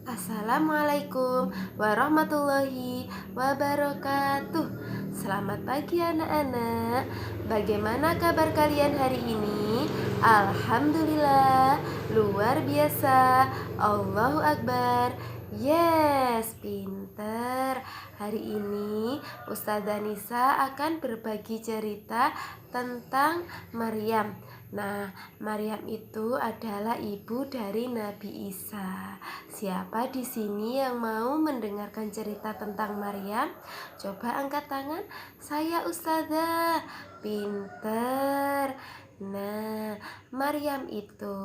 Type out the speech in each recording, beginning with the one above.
Assalamualaikum warahmatullahi wabarakatuh. Selamat pagi anak-anak. Bagaimana kabar kalian hari ini? Alhamdulillah, luar biasa. Allahu Akbar. Yes, pinter. Hari ini Ustazah Nisa akan berbagi cerita tentang Maryam. Nah, Maryam itu adalah ibu dari Nabi Isa. Siapa di sini yang mau mendengarkan cerita tentang Maryam? Coba angkat tangan. Saya Ustazah. Pinter. Nah, Maryam itu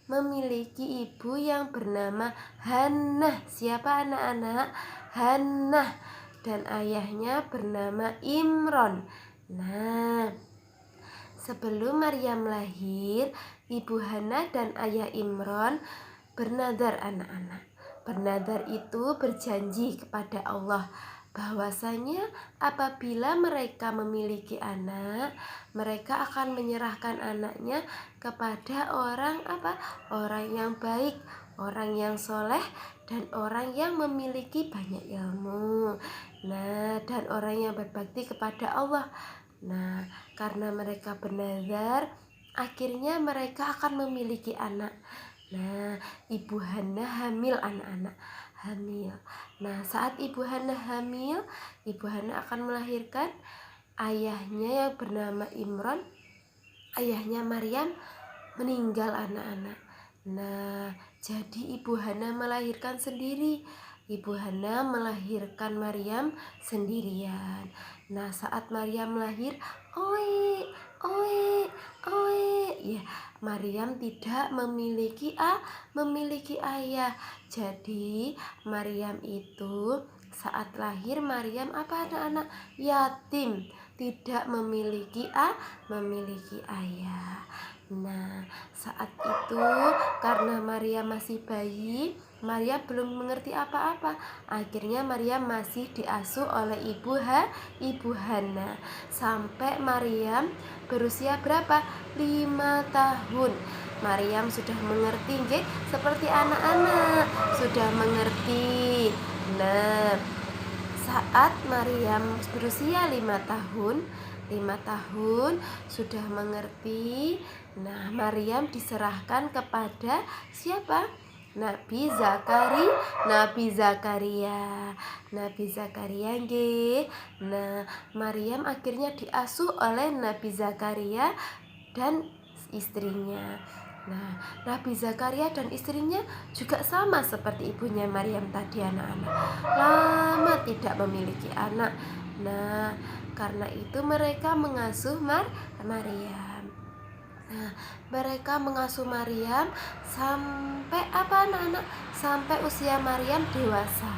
memiliki ibu yang bernama Hannah. Siapa anak-anak? Hannah. Dan ayahnya bernama Imron. Nah, sebelum Maryam lahir, Ibu Hana dan ayah Imron bernadar anak-anak. Bernadar itu berjanji kepada Allah bahwasanya apabila mereka memiliki anak, mereka akan menyerahkan anaknya kepada orang apa? Orang yang baik, orang yang soleh, dan orang yang memiliki banyak ilmu. Nah, dan orang yang berbakti kepada Allah. Nah, karena mereka bernazar, akhirnya mereka akan memiliki anak. Nah, Ibu Hana hamil anak-anak. Hamil. Nah, saat Ibu Hana hamil, Ibu Hana akan melahirkan ayahnya yang bernama Imron. Ayahnya Maryam meninggal anak-anak. Nah, jadi Ibu Hana melahirkan sendiri. Ibu Hana melahirkan Maryam sendirian. Nah, saat Maryam lahir, oe, oe, oe, ya, Maryam tidak memiliki ayah. Jadi Maryam itu saat lahir, Maryam apa anak-anak? Yatim, tidak memiliki ayah. Nah, saat itu karena Maria masih bayi, Maria belum mengerti apa-apa. Akhirnya Maria masih diasuh oleh Ibu Hana sampai Maryam berusia berapa? 5 tahun. Maryam sudah mengerti, nggih, seperti anak-anak sudah mengerti. Nah, saat Maryam berusia 5 tahun sudah mengerti. Nah, Maryam diserahkan kepada siapa? Nabi Zakaria. Nabi Zakaria nggih. Nah, Maryam akhirnya diasuh oleh Nabi Zakaria dan istrinya. Nah, Nabi Zakaria dan istrinya juga sama seperti ibunya Maryam tadi anak-anak. Lama tidak memiliki anak. Nah, karena itu mereka mengasuh Maryam. Nah, mereka mengasuh Maryam sampai apa anak-anak? Sampai usia Maryam dewasa.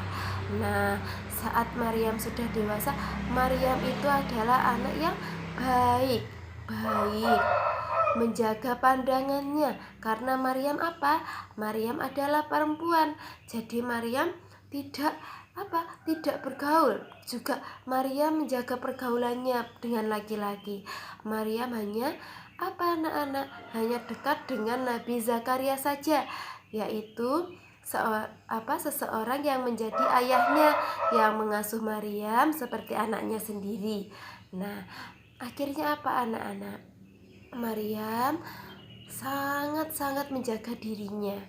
Nah, saat Maryam sudah dewasa, Maryam itu adalah anak yang baik, menjaga pandangannya. Karena Maryam apa? Maryam adalah perempuan. Jadi Maryam tidak bergaul. Juga Maryam menjaga pergaulannya dengan laki-laki. Maryam hanya anak-anak? Hanya dekat dengan Nabi Zakaria saja, yaitu seseorang yang menjadi ayahnya, yang mengasuh Maryam seperti anaknya sendiri. Nah, akhirnya apa anak-anak? Maryam sangat-sangat menjaga dirinya.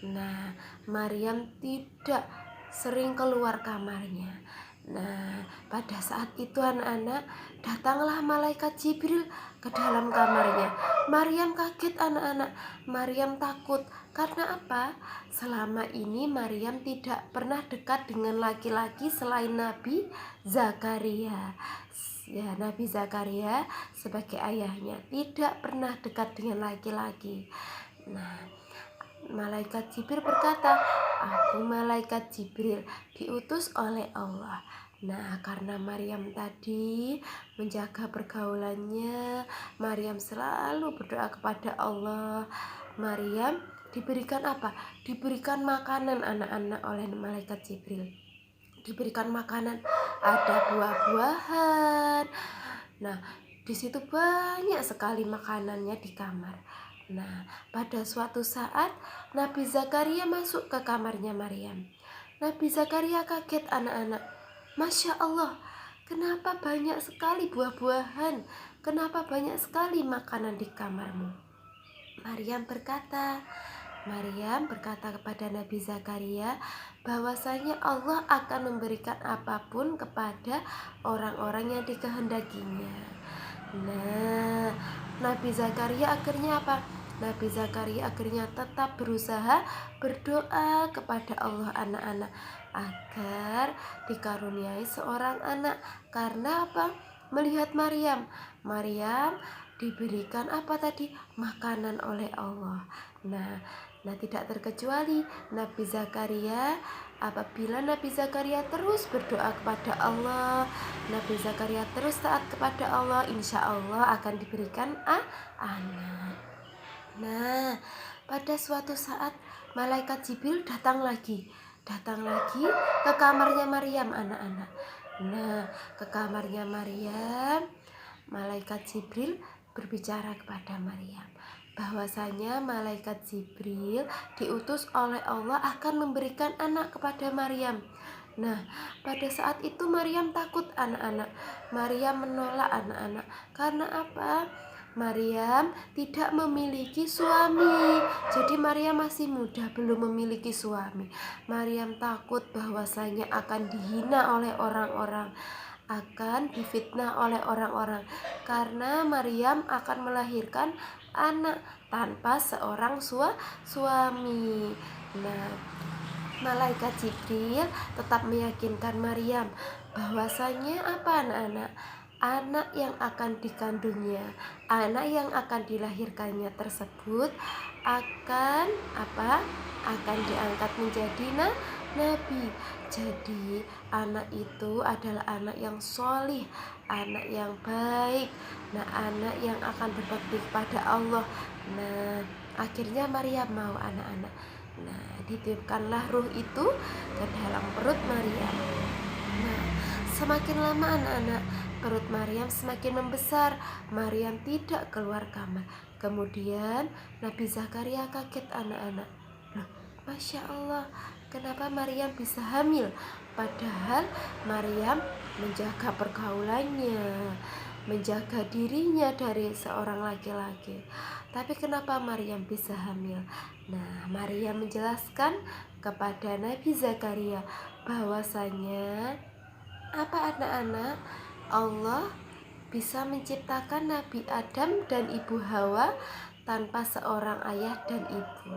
Nah, Maryam tidak sering keluar kamarnya. Nah, pada saat itu anak-anak, datanglah malaikat Jibril ke dalam kamarnya. Maryam kaget anak-anak. Maryam takut. Karena apa? Selama ini Maryam tidak pernah dekat dengan laki-laki selain Nabi Zakaria. Ya, Nabi Zakaria sebagai ayahnya tidak pernah dekat dengan laki-laki. Nah, malaikat Jibril berkata, "Aku malaikat Jibril diutus oleh Allah." Nah, karena Maryam tadi menjaga pergaulannya, Maryam selalu berdoa kepada Allah. Maryam diberikan apa? Diberikan makanan anak-anak oleh malaikat Jibril. Diberikan makanan, ada buah-buahan. Nah, di situ banyak sekali makanannya di kamar. Nah, pada suatu saat Nabi Zakaria masuk ke kamarnya Maryam. Nabi Zakaria kaget, anak-anak. Masya Allah, kenapa banyak sekali buah-buahan? Kenapa banyak sekali makanan di kamarmu? Maryam berkata kepada Nabi Zakaria bahwasanya Allah akan memberikan apapun kepada orang-orang yang dikehendakinya. Nah, Nabi Zakaria akhirnya apa? Nabi Zakaria akhirnya tetap berusaha berdoa kepada Allah, anak-anak, agar dikaruniai seorang anak. Karena apa? Melihat Maryam diberikan apa tadi? Makanan oleh Allah. Nah, tidak terkecuali Nabi Zakaria. Apabila Nabi Zakaria terus berdoa kepada Allah, Nabi Zakaria terus taat kepada Allah, insya Allah akan diberikan anak. Nah, pada suatu saat malaikat Jibril datang lagi ke kamarnya Maryam, anak-anak. Nah, ke kamarnya Maryam, malaikat Jibril berbicara kepada Maryam bahwasanya malaikat Jibril diutus oleh Allah akan memberikan anak kepada Maryam. Nah, pada saat itu Maryam takut, anak-anak. Maryam menolak, anak-anak. Karena apa? Maryam tidak memiliki suami. Jadi Maryam masih muda, belum memiliki suami. Maryam takut bahwasanya akan dihina oleh orang-orang, akan difitnah oleh orang-orang, karena Maryam akan melahirkan anak tanpa seorang suami. Nah, malaikat Jibril tetap meyakinkan Maryam bahwasanya apa, anak-anak? Anak yang akan dikandungnya, anak yang akan dilahirkannya tersebut akan apa? Akan diangkat menjadi nabi. Jadi anak itu adalah anak yang solih, anak yang baik. Nah, anak yang akan berbakti kepada Allah. Nah, akhirnya Maryam mau, anak-anak. Nah, ditiupkanlah ruh itu ke dalam perut Maryam. Nah, semakin lama, anak-anak, perut Maryam semakin membesar. Maryam tidak keluar kamar. Kemudian Nabi Zakaria kaget, anak-anak. Loh, Masya Allah, kenapa Maryam bisa hamil? Padahal Maryam menjaga pergaulannya, menjaga dirinya dari seorang laki-laki. Tapi kenapa Maryam bisa hamil? Nah, Maryam menjelaskan kepada Nabi Zakaria bahwasanya apa, anak-anak? Allah bisa menciptakan Nabi Adam dan Ibu Hawa tanpa seorang ayah dan ibu.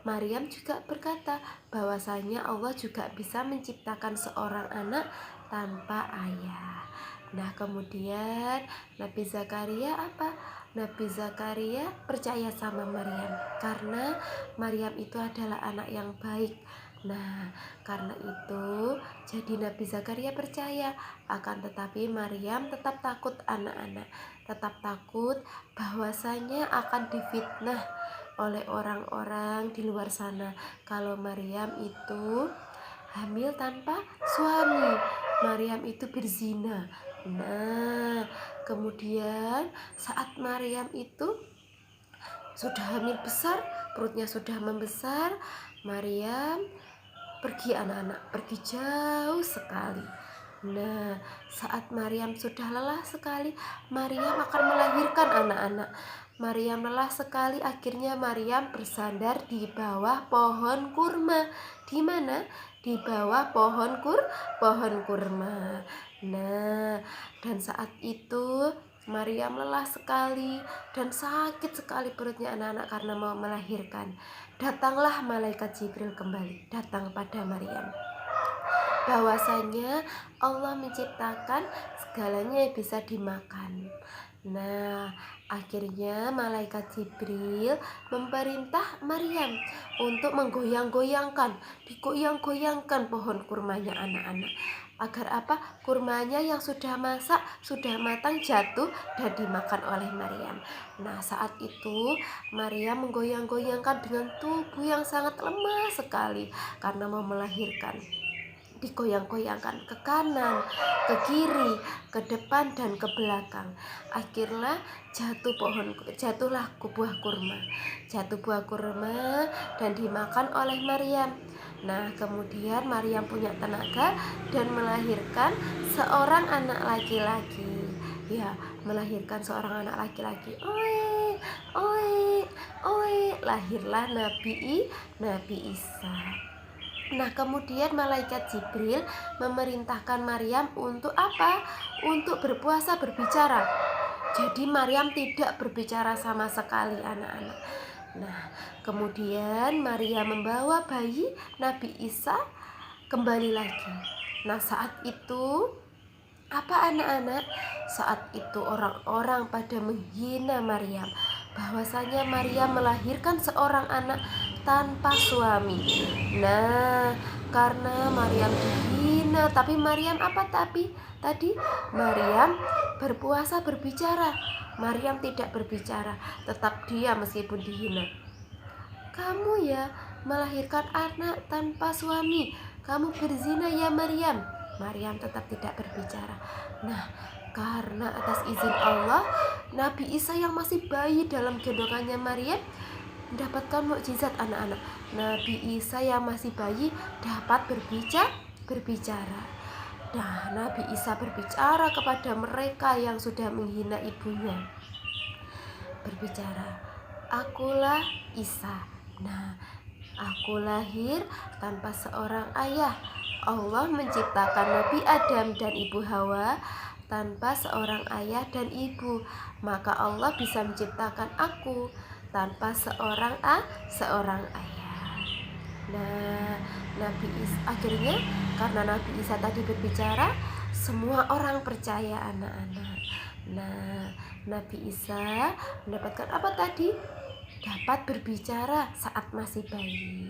Maryam juga berkata bahwasanya Allah juga bisa menciptakan seorang anak tanpa ayah. Nah, kemudian Nabi Zakaria apa? Nabi Zakaria percaya sama Maryam karena Maryam itu adalah anak yang baik. Nah, karena itu jadi Nabi Zakaria percaya. Akan tetapi Maryam tetap takut, anak-anak. Tetap takut bahwasanya akan difitnah oleh orang-orang di luar sana kalau Maryam itu hamil tanpa suami. Maryam itu berzina. Nah, kemudian saat Maryam itu sudah hamil besar, perutnya sudah membesar, Maryam pergi, anak-anak, pergi jauh sekali. Nah, saat Maryam sudah lelah sekali, Maryam akan melahirkan, anak-anak. Maryam lelah sekali, akhirnya Maryam bersandar di bawah pohon kurma. Di mana? Di bawah pohon kurma. Nah, dan saat itu Maryam lelah sekali dan sakit sekali perutnya, anak-anak, karena mau melahirkan. Datanglah malaikat Jibril kembali, datang pada Maryam bahwasanya Allah menciptakan segalanya yang bisa dimakan. Nah, akhirnya malaikat Jibril memerintah Maryam untuk menggoyang-goyangkan, digoyang-goyangkan pohon kurmanya, anak-anak, agar apa? Kurmanya yang sudah masak, sudah matang jatuh dan dimakan oleh Maryam. Nah, saat itu Maryam menggoyang-goyangkan dengan tubuh yang sangat lemah sekali karena mau melahirkan. digoyang-goyangkan ke kanan, ke kiri, ke depan dan ke belakang. Akhirnya jatuhlah buah kurma. Jatuh buah kurma dan dimakan oleh Maryam. Nah, kemudian Maryam punya tenaga dan melahirkan seorang anak laki-laki. Ya, melahirkan seorang anak laki-laki. Oi, oi, oi, lahirlah Nabi Isa. Nah, kemudian malaikat Jibril memerintahkan Maryam untuk apa? Untuk berpuasa berbicara. Jadi Maryam tidak berbicara sama sekali, anak-anak. Nah, kemudian Maryam membawa bayi Nabi Isa kembali lagi. Nah, saat itu apa, anak-anak? Saat itu orang-orang pada menghina Maryam, bahwasanya Maryam melahirkan seorang anak tanpa suami. Nah, karena Maryam dihina, tapi Maryam apa tadi? Maryam berpuasa berbicara. Maryam tidak berbicara, tetap diam meskipun dihina. Kamu ya melahirkan anak tanpa suami, kamu berzina ya Maryam. Maryam tetap tidak berbicara. Nah, karena atas izin Allah, Nabi Isa yang masih bayi dalam gendongannya Maryam mendapatkan mukjizat, anak-anak. Nabi Isa yang masih bayi dapat berbicara. Nah, Nabi Isa berbicara kepada mereka yang sudah menghina ibunya. Berbicara, akulah Isa. Nah, aku lahir tanpa seorang ayah. Allah menciptakan Nabi Adam dan Ibu Hawa tanpa seorang ayah dan ibu. Maka Allah bisa menciptakan aku tanpa seorang ayah. Nah, akhirnya karena Nabi Isa tadi berbicara, semua orang percaya, anak-anak. Nah, Nabi Isa mendapatkan apa tadi? Dapat berbicara saat masih bayi.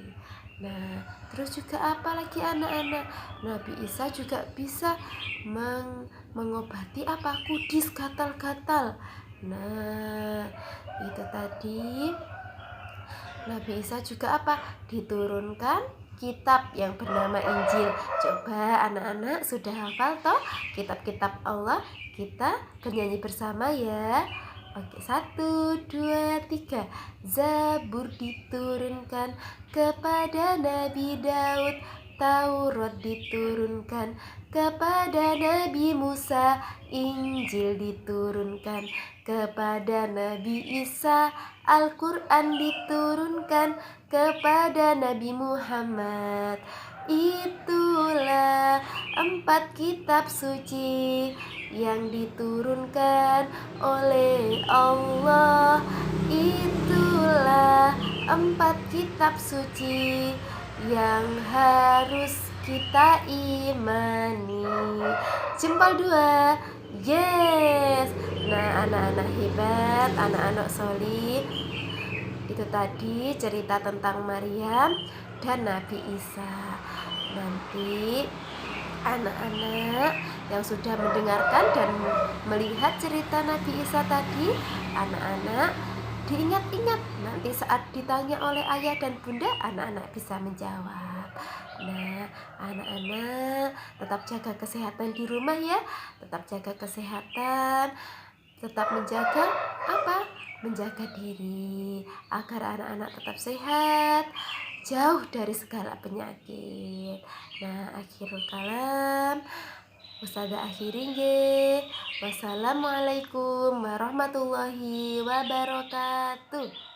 Nah, terus juga apa lagi, anak-anak? Nabi Isa juga bisa mengobati apa? Kudis gatal-gatal. Nah, itu tadi. Nabi Isa juga apa? Diturunkan kitab yang bernama Injil. Coba anak-anak sudah hafal toh kitab-kitab Allah? Kita bernyanyi bersama ya. Oke, 1, 2, 3. Zabur diturunkan kepada Nabi Daud, Taurat diturunkan kepada Nabi Musa, Injil diturunkan kepada Nabi Isa, Al-Quran diturunkan kepada Nabi Muhammad. Itulah 4 kitab suci yang diturunkan oleh Allah. Itulah 4 kitab suci yang harus kita imani. Jempol 2. Yes. Nah, anak-anak hebat, anak-anak solih, itu tadi cerita tentang Maryam dan Nabi Isa. Nanti anak-anak yang sudah mendengarkan dan melihat cerita Nabi Isa tadi, anak-anak diingat-ingat, nanti saat ditanya oleh ayah dan bunda, anak-anak bisa menjawab. Nah, anak-anak tetap jaga kesehatan di rumah ya. Tetap jaga kesehatan, tetap menjaga apa? Menjaga diri agar anak-anak tetap sehat, jauh dari segala penyakit. Nah, akhirul kalam, Ustazah akhirin nggih. Wassalamualaikum warahmatullahi wabarakatuh.